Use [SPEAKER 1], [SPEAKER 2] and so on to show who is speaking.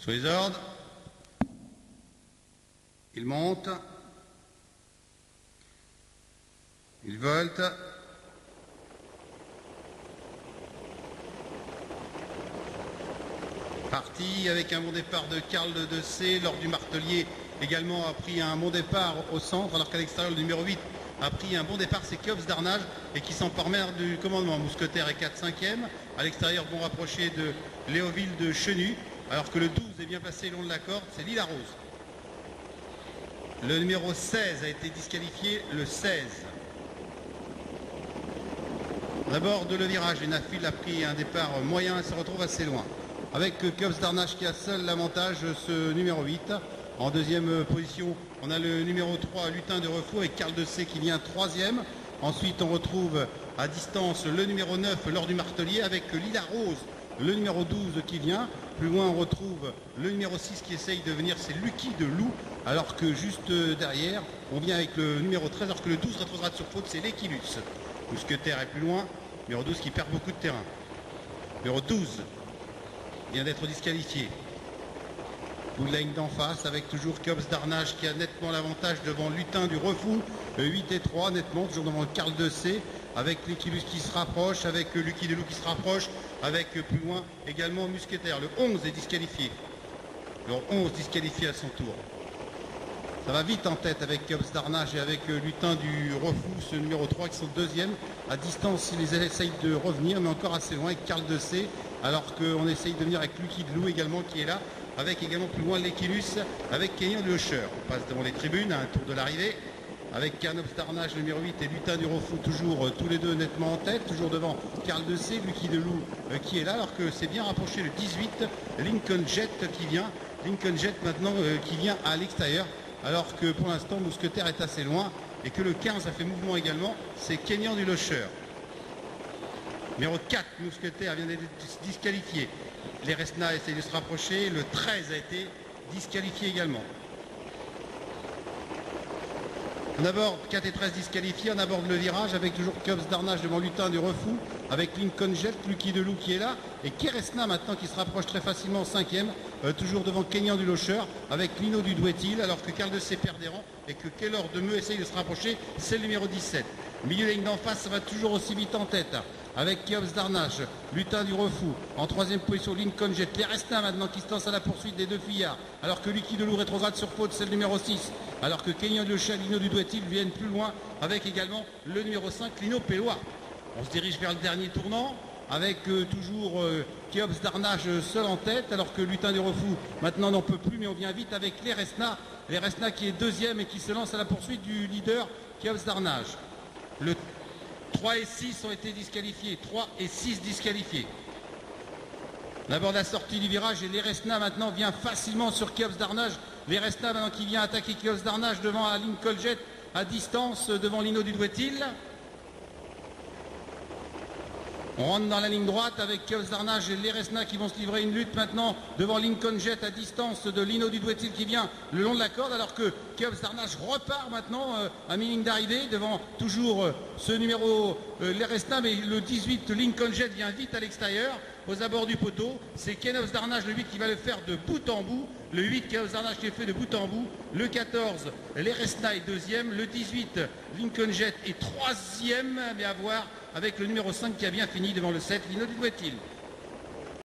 [SPEAKER 1] Sous les ordres, il monte, il volte, parti avec un bon départ de Karl de C. Lors du Martelier également a pris un bon départ au centre, alors qu'à l'extérieur le numéro 8 a pris un bon départ, c'est Keops d'Arnage et qui s'empare du commandement. Mousquetaire est 4-5e. À l'extérieur, bon rapproché de Léoville de Chenu, alors que le 12 est bien passé long de la corde, c'est Lila Rose. Le numéro 16 a été disqualifié, le 16. D'abord de le virage, et Nafil a pris un départ moyen et se retrouve assez loin. Avec Keops d'Arnage qui a seul l'avantage, ce numéro 8. En deuxième position, on a le numéro 3, Lutin de Refou, avec Karl de C qui vient 3e. Ensuite, on retrouve à distance le numéro 9 lors du Martelier avec Lila Rose, le numéro 12 qui vient. Plus loin, on retrouve le numéro 6 qui essaye de venir, c'est Lucky de Loup. Alors que juste derrière, on vient avec le numéro 13, alors que le 12 rétrograde sur faute, c'est l'Equilus. Mousquetaire est plus loin, numéro 12 qui perd beaucoup de terrain. Numéro 12 vient d'être disqualifié. Bout de la ligne d'en face avec toujours Keops d'Arnage qui a nettement l'avantage devant Lutin du Refou, 8 et 3 nettement, toujours devant Karl de C, avec l'Equilus qui se rapproche, avec Lucky de Loup qui se rapproche, avec plus loin également Mousquetaire. Le 11 est disqualifié. Le 11 disqualifié à son tour. Ça va vite en tête avec Keops d'Arnage et avec Lutin du Refou, ce numéro 3 qui sont deuxième. À distance, ils essayent de revenir, mais encore assez loin avec Karl de C, alors qu'on essaye de venir avec Lucky de Loup également qui est là, avec également plus loin l'Equilus, avec Kenyon de Locher. On passe devant les tribunes à un tour de l'arrivée, avec Keops d'Arnage, le numéro 8, et Lutin du Refou, toujours tous les deux nettement en tête, toujours devant Karl de C, Lucky de Loup qui est là, alors que c'est bien rapproché le 18, Lincoln Jet qui vient. Lincoln Jet maintenant qui vient à l'extérieur, alors que pour l'instant Mousquetaire est assez loin et que le 15 a fait mouvement également, c'est Kenyon du Locher. Numéro 4, Mousquetaire vient d'être disqualifié. Les Resna essayent de se rapprocher, le 13 a été disqualifié également. On aborde 4 et 13 disqualifiés, on aborde le virage avec toujours Keops d'Arnage devant Lutin du Refou, avec Lincoln Jet, Lucky de Loup qui est là, et Keresna maintenant qui se rapproche très facilement en 5e, toujours devant Kenyon du Locher, avec Lino du Douetil, alors que Karl de C perd des rangs et que Keller de Meux essaye de se rapprocher, c'est le numéro 17. Milieu de ligne d'en face, ça va toujours aussi vite en tête, avec Keops d'Arnage, Lutin du Refou, en 3e position Lincoln Jet, Keresna maintenant qui se lance à la poursuite des deux fillards, alors que Lucky de Loup rétrograde sur faute, c'est le numéro 6, alors que Kenyon de Locher, Lino du Douetil viennent plus loin, avec également le numéro 5, Lino Pélois. On se dirige vers le dernier tournant avec toujours Keops d'Arnage seul en tête, alors que Lutin du Refou maintenant n'en peut plus, mais on vient vite avec les Resna qui est deuxième et qui se lance à la poursuite du leader Keops d'Arnage. Le 3 et 6 ont été disqualifiés, 3 et 6 disqualifiés. On aborde la sortie du virage et les Resna maintenant vient facilement sur Keops d'Arnage. Les Resna maintenant qui vient attaquer Keops d'Arnage devant Lincoln Jet à distance devant Lino du Douetil. On rentre dans la ligne droite avec Keops d'Arnage et les Resna qui vont se livrer une lutte maintenant devant Lincoln Jet à distance de Lino du Douetil qui vient le long de la corde, alors que Keops d'Arnage repart maintenant à mi-ligne d'arrivée devant toujours ce numéro les Resna, mais le 18 Lincoln Jet vient vite à l'extérieur aux abords du poteau. C'est Keops d'Arnage le 8 qui va le faire de bout en bout. Le 8 Keops d'Arnage qui est fait de bout en bout. Le 14 les Resna est deuxième. Le 18 Lincoln Jet est troisième, mais à voir avec le numéro 5 qui a bien fini devant le 7 Lino du Douetil.